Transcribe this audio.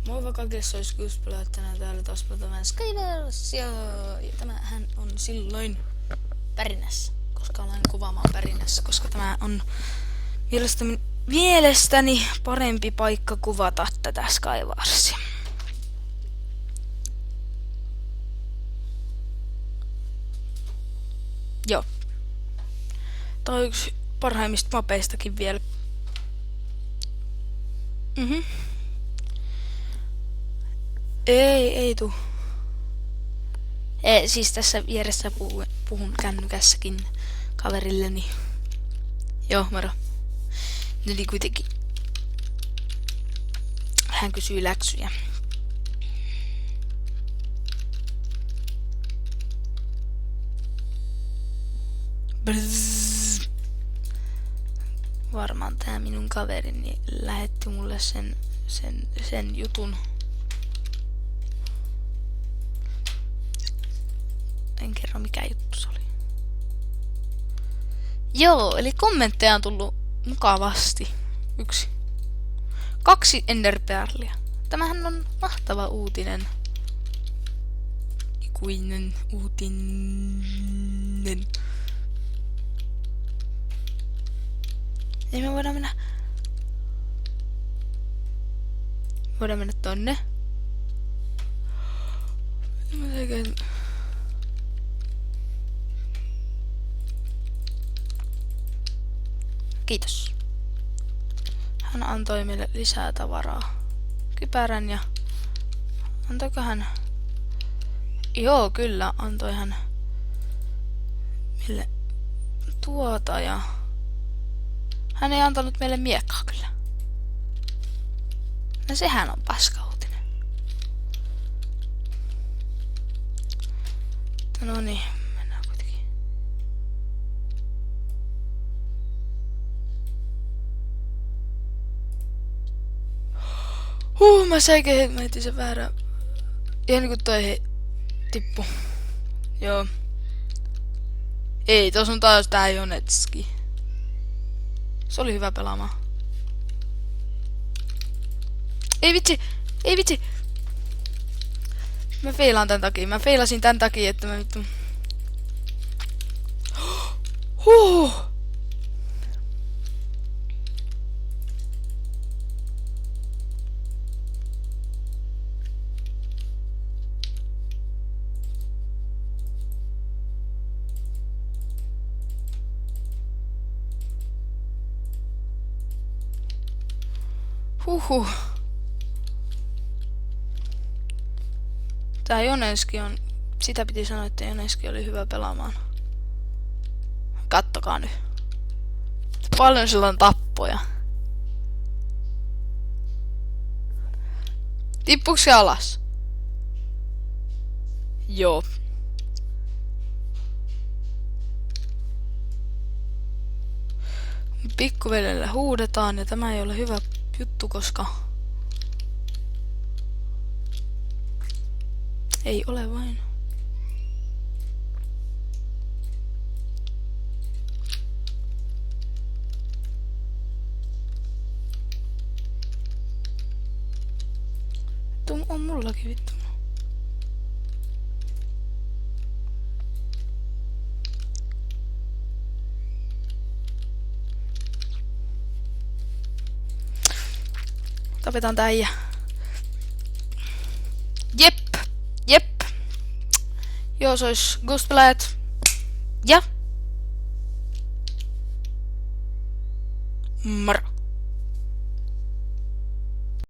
Moi kaikille, se olisi Guspela, tänään täällä taas pelataan Skywars ja tämähän on silloin Pärinässä, koska olen kuvaamaan Pärinässä, koska tämä on mielestäni parempi paikka kuvata tätä Skywarsia. Joo. Tää on yksi parhaimmista mapeistakin vielä. Ei tuu. Siis tässä vieressä puhun kännykässäkin kaverilleni. Joo, moro. Eli kuitenkin. Hän kysyy läksyjä. Brrrr. Varmaan tää minun kaverini lähetti mulle sen jutun. En kerro mikä juttu se oli. Joo, eli kommentteja on tullut mukavasti. 2 enderpearlia. Tämähän on mahtava uutinen. Ikuinen uutinen. Niin me voidaan mennä tonne. Kiitos. Hän antoi meille lisää tavaraa. Kypärän ja... Antoiko hän... Joo, kyllä. Antoi hän meille tuota ja... Hän ei antanut meille miekkaa kyllä. No sehän on paskauutinen. No niin, mennään kuitenkin. Mä säikähin sen väärä. Ihan niinku toi tippu. Joo. Ei, tos on taas tää Jonetski. Se oli hyvä pelaamaan. Ei vitsi! Mä feilaan tän takia. Mä feilasin tän takia, että mä vittu... Huhhuh. Tää Joneski on... Sitä piti sanoa, että Joneski oli hyvä pelaamaan. Kattokaa nyt. Paljon sillä on tappoja. Tippuuko se alas? Joo. Pikkuveljellä huudetaan ja tämä ei ole hyvä juttu, koska... Ei ole vain. Tuo on mullakin vittu. Tapetaan tää äijä. Jep. Joo, se ois Ghostplayet. Ja. Moro.